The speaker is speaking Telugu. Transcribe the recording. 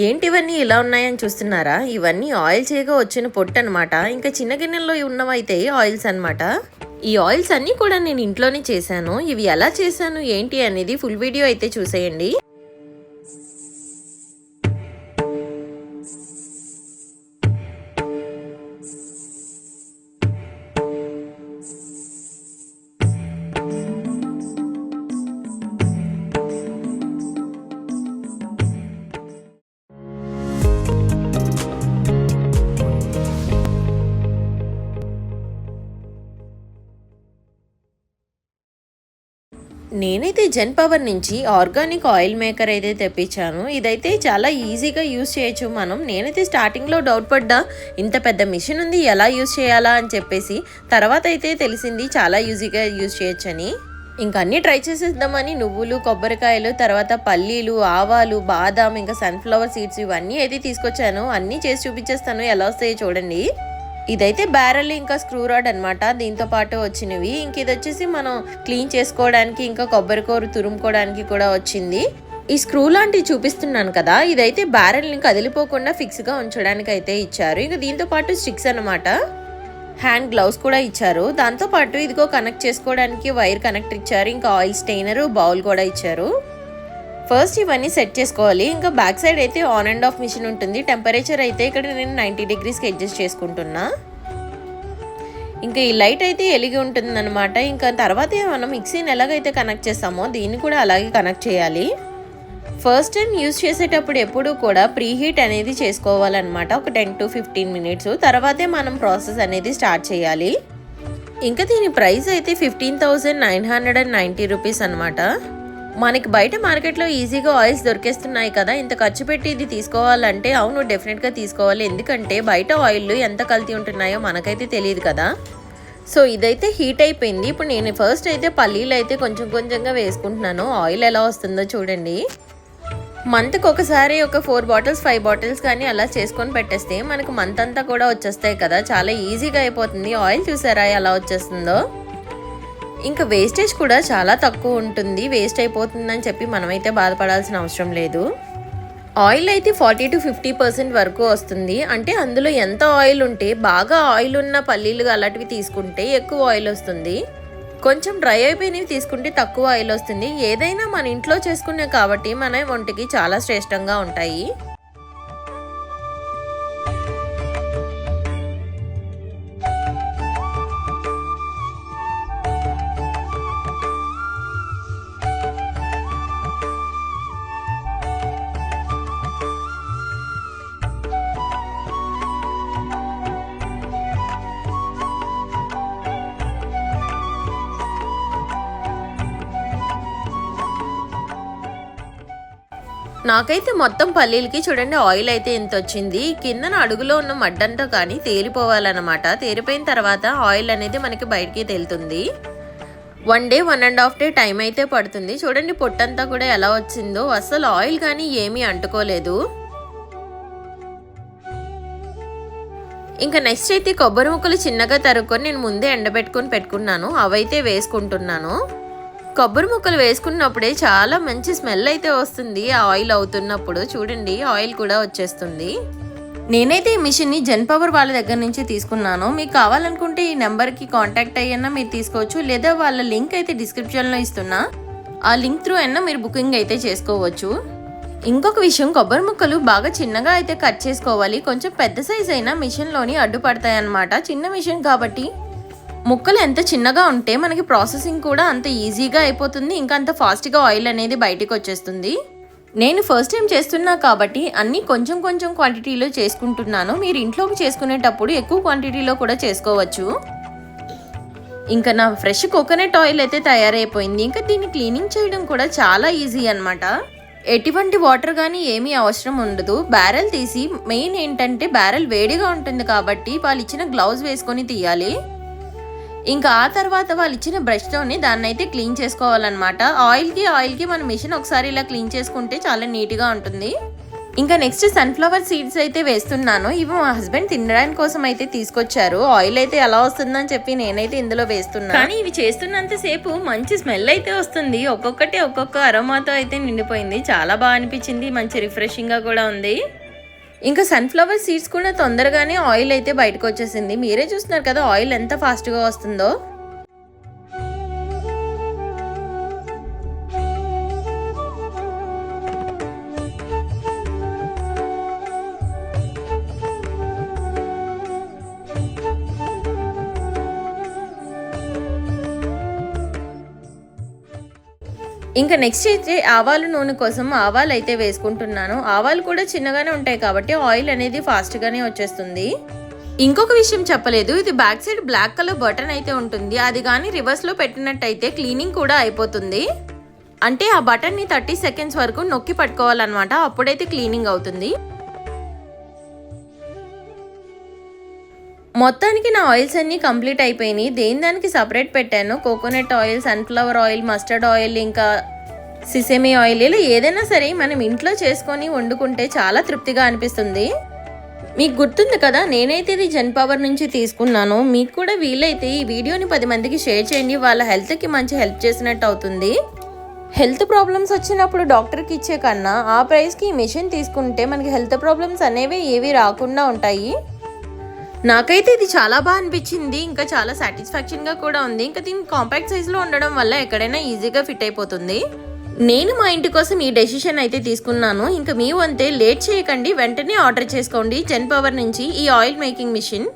ఏంటి ఇవన్నీ ఇలా ఉన్నాయని చూస్తున్నారా? ఇవన్నీ ఆయిల్ చేయగా వచ్చిన పొట్టు అనమాట. ఇంకా చిన్న గిన్నెల్లో ఉన్నవైతే ఆయిల్స్ అనమాట. ఈ ఆయిల్స్ అన్నీ కూడా నేను ఇంట్లోనే చేశాను. ఇవి ఎలా చేశాను ఏంటి అనేది ఫుల్ వీడియో అయితే చూసేయండి. నేనైతే జెన్ పవర్ నుంచి ఆర్గానిక్ ఆయిల్ మేకర్ అయితే తెప్పించాను. ఇదైతే చాలా ఈజీగా యూస్ చేయొచ్చు మనం. నేనైతే స్టార్టింగ్లో డౌట్ పడ్డా, ఇంత పెద్ద మిషన్ ఉంది ఎలా యూస్ చేయాలా అని చెప్పేసి. తర్వాత అయితే తెలిసింది చాలా ఈజీగా యూస్ చేయొచ్చని. ఇంకా అన్నీ ట్రై చేసేద్దామని నువ్వులు, కొబ్బరికాయలు, తర్వాత పల్లీలు, ఆవాలు, బాదాం, ఇంకా సన్ఫ్లవర్ సీడ్స్ ఇవన్నీ అయితే తీసుకొచ్చాను. అన్నీ చేసి చూపించేస్తాను ఎలా వస్తాయో చూడండి. ఇదైతే బ్యారెల్ ఇంకా స్క్రూ రాడ్ అనమాట, దీంతో పాటు వచ్చినవి. ఇంక ఇది వచ్చేసి మనం క్లీన్ చేసుకోవడానికి ఇంకా కొబ్బరికూర తురుముకోవడానికి కూడా వచ్చింది. ఈ స్క్రూ లాంటివి చూపిస్తున్నాను కదా, ఇదైతే బ్యారెల్ని కదిలిపోకుండా ఫిక్స్గా ఉంచడానికి అయితే ఇచ్చారు. ఇంకా దీంతో పాటు స్టిక్స్ అనమాట, హ్యాండ్ గ్లౌస్ కూడా ఇచ్చారు. దాంతోపాటు ఇదిగో కనెక్ట్ చేసుకోవడానికి వైర్ కనెక్టర్ ఇచ్చారు. ఇంకా ఆయిల్ స్టెయినర్, బౌల్ కూడా ఇచ్చారు. ఫస్ట్ ఇవన్నీ సెట్ చేసుకోవాలి. ఇంకా బ్యాక్ సైడ్ అయితే ఆన్ అండ్ ఆఫ్ మిషన్ ఉంటుంది. టెంపరేచర్ అయితే ఇక్కడ నేను 90 degreesకి అడ్జస్ట్ చేసుకుంటున్నా. ఇంకా ఈ లైట్ అయితే ఎలిగి ఉంటుంది అనమాట. ఇంకా తర్వాత మనం మిక్సీని ఎలాగైతే కనెక్ట్ చేస్తామో దీన్ని కూడా అలాగే కనెక్ట్ చేయాలి. ఫస్ట్ టైం యూజ్ చేసేటప్పుడు ఎప్పుడూ కూడా ప్రీ హీట్ అనేది చేసుకోవాలన్నమాట, ఒక 10 to 15 minutes. తర్వాతే మనం ప్రాసెస్ అనేది స్టార్ట్ చేయాలి. ఇంకా దీని ప్రైస్ అయితే 15,990 రూపీస్ అనమాట. మనకి బయట మార్కెట్లో ఈజీగా ఆయిల్స్ దొరికేస్తున్నాయి కదా, ఇంత ఖర్చు పెట్టి ఇది తీసుకోవాలంటే అవును డెఫినెట్గా తీసుకోవాలి. ఎందుకంటే బయట ఆయిల్ ఎంత కల్తీ ఉంటున్నాయో మనకైతే తెలియదు కదా. సో ఇదైతే హీట్ అయిపోయింది. ఇప్పుడు నేను ఫస్ట్ అయితే పల్లీలు అయితే కొంచెం కొంచెంగా వేసుకుంటున్నాను. ఆయిల్ ఎలా వస్తుందో చూడండి. మంత్కి ఒకసారి ఒక 4 bottles 5 bottles కానీ అలా చేసుకొని పెట్టేస్తే మనకు మంత్ అంతా కూడా వచ్చేస్తాయి కదా, చాలా ఈజీగా అయిపోతుంది. ఆయిల్ చూసారా ఎలా వచ్చేస్తుందో. ఇంకా వేస్టేజ్ కూడా చాలా తక్కువ ఉంటుంది. వేస్ట్ అయిపోతుందని చెప్పి మనమైతే బాధపడాల్సిన అవసరం లేదు. ఆయిల్ అయితే 40 to 50% వరకు వస్తుంది. అంటే అందులో ఎంత ఆయిల్ ఉంటే, బాగా ఆయిల్ ఉన్న పల్లీలు అలాంటివి తీసుకుంటే ఎక్కువ ఆయిల్ వస్తుంది. కొంచెం డ్రై అయిపోయినవి తీసుకుంటే తక్కువ ఆయిల్ వస్తుంది. ఏదైనా మన ఇంట్లో చేసుకునే కాబట్టి మన ఒంటికి చాలా శ్రేష్టంగా ఉంటాయి. నాకైతే మొత్తం పల్లీలకి చూడండి ఆయిల్ అయితే ఎంత వచ్చింది. కిందన అడుగులో ఉన్న మడ్డంతా కానీ తేలిపోవాలన్నమాట. తేలిపోయిన తర్వాత ఆయిల్ అనేది మనకి బయటికి తేలుతుంది. 1 day 1.5 day టైం అయితే పడుతుంది. చూడండి పొట్టంతా కూడా ఎలా వచ్చిందో, అసలు ఆయిల్ కానీ ఏమీ అంటుకోలేదు. ఇంకా నెక్స్ట్ అయితే కొబ్బరి ముక్కలు చిన్నగా తరుక్కొని నేను ముందే ఎండబెట్టుకొని పెట్టుకున్నాను, అవైతే వేసుకుంటున్నాను. కొబ్బరి ముక్కలు వేసుకున్నప్పుడే చాలా మంచి స్మెల్ అయితే వస్తుంది. ఆ ఆయిల్ అవుతున్నప్పుడు చూడండి ఆయిల్ కూడా వచ్చేస్తుంది. నేనైతే ఈ మిషన్ని జెన్ పవర్ వాళ్ళ దగ్గర నుంచి తీసుకున్నాను. మీకు కావాలనుకుంటే ఈ నెంబర్కి కాంటాక్ట్ అయ్యన్నా మీరు తీసుకోవచ్చు, లేదా వాళ్ళ లింక్ అయితే డిస్క్రిప్షన్లో ఇస్తున్నా, ఆ లింక్ త్రూ అయినా మీరు బుకింగ్ అయితే చేసుకోవచ్చు. ఇంకొక విషయం, కొబ్బరి ముక్కలు బాగా చిన్నగా అయితే కట్ చేసుకోవాలి. కొంచెం పెద్ద సైజ్ అయినా మిషన్లోని అడ్డుపడతాయి అన్నమాట. చిన్న మిషన్ కాబట్టి ముక్కలు ఎంత చిన్నగా ఉంటే మనకి ప్రాసెసింగ్ కూడా అంత ఈజీగా అయిపోతుంది. ఇంకా అంత ఫాస్ట్గా ఆయిల్ అనేది బయటికి వచ్చేస్తుంది. నేను ఫస్ట్ టైం చేస్తున్నా కాబట్టి అన్నీ కొంచెం కొంచెం క్వాంటిటీలో చేసుకుంటున్నాను. మీరు ఇంట్లోకి చేసుకునేటప్పుడు ఎక్కువ క్వాంటిటీలో కూడా చేసుకోవచ్చు. ఇంకా నా ఫ్రెష్ కోకోనట్ ఆయిల్ అయితే తయారైపోయింది. ఇంకా దీన్ని క్లీనింగ్ చేయడం కూడా చాలా ఈజీ అనమాట. ఎటువంటి వాటర్ కానీ ఏమీ అవసరం ఉండదు. బ్యారెల్ తీసి, మెయిన్ ఏంటంటే బ్యారెల్ వేడిగా ఉంటుంది కాబట్టి వాళ్ళు ఇచ్చిన గ్లౌజ్ వేసుకొని తీయాలి. ఇంకా ఆ తర్వాత వాళ్ళు ఇచ్చిన బ్రష్తోనే దాన్ని అయితే క్లీన్ చేసుకోవాలన్నమాట. ఆయిల్కి మన మిషన్ ఒకసారి ఇలా క్లీన్ చేసుకుంటే చాలా నీట్గా ఉంటుంది. ఇంకా నెక్స్ట్ సన్ఫ్లవర్ సీడ్స్ అయితే వేస్తున్నాను. ఇవి మా హస్బెండ్ తినడానికి కోసం అయితే తీసుకొచ్చారు. ఆయిల్ అయితే ఎలా వస్తుందని చెప్పి నేనైతే ఇందులో వేస్తున్నాను. కానీ ఇవి చేస్తున్నంతసేపు మంచి స్మెల్ అయితే వస్తుంది. ఒక్కొక్కటి ఒక్కొక్క అరోమాతో అయితే నిండిపోయింది. చాలా బాగా అనిపించింది. మంచి రిఫ్రెషింగ్ గా కూడా ఉంది. ఇంకా సన్ఫ్లవర్ సీడ్స్ కూడా తొందరగానే ఆయిల్ అయితే బయటకు వచ్చేసింది. మీరే చూస్తున్నారు కదా ఆయిల్ ఎంత ఫాస్ట్ గా వస్తుందో. ఇంకా నెక్స్ట్ అయితే ఆవాలు నూనె కోసం ఆవాలు అయితే వేసుకుంటున్నాను. ఆవాలు కూడా చిన్నగానే ఉంటాయి కాబట్టి ఆయిల్ అనేది ఫాస్ట్గానే వచ్చేస్తుంది. ఇంకొక విషయం చెప్పలేదు, ఇది back side black colour button అయితే ఉంటుంది. అది కానీ రివర్స్లో పెట్టినట్టయితే క్లీనింగ్ కూడా అయిపోతుంది. అంటే ఆ బటన్ని 30 సెకండ్స్ వరకు నొక్కి పట్టుకోవాలన్నమాట. అప్పుడైతే క్లీనింగ్ అవుతుంది. మొత్తానికి నా ఆయిల్స్ అన్నీ కంప్లీట్ అయిపోయినాయి. దానికి సపరేట్ పెట్టాను. Coconut oil, sunflower oil, mustard oil, ఇంకా సిసెమి ఆయిల్, ఇలా ఏదైనా సరే మనం ఇంట్లో చేసుకొని వండుకుంటే చాలా తృప్తిగా అనిపిస్తుంది. మీకు గుర్తుంది కదా, నేనైతే ఇది జెన్ పవర్ నుంచి తీసుకున్నాను. మీకు కూడా వీలైతే ఈ వీడియోని 10 మందికి షేర్ చేయండి. వాళ్ళ హెల్త్కి మంచి హెల్ప్ చేసినట్టు అవుతుంది. హెల్త్ ప్రాబ్లమ్స్ వచ్చినప్పుడు డాక్టర్కి ఇచ్చే కన్నా ఆ ప్రైస్కి ఈ మిషన్ తీసుకుంటే మనకి హెల్త్ ప్రాబ్లమ్స్ అనేవి ఏవి రాకుండా ఉంటాయి. నాకైతే ఇది చాలా బాగా అనిపించింది. ఇంకా చాలా సాటిస్ఫాక్షన్గా కూడా ఉంది. ఇంకా దీని కాంపాక్ట్ సైజులో ఉండడం వల్ల ఎక్కడైనా ఈజీగా ఫిట్ అయిపోతుంది. నేను మా ఇంటి కోసం ఈ డెసిషన్ అయితే తీసుకున్నాను. ఇంకా మీ వంతే లేట్ చేయకండి, వెంటనే ఆర్డర్ చేసుకోండి జెన్ పవర్ నుంచి ఈ ఆయిల్ మేకింగ్ మిషన్.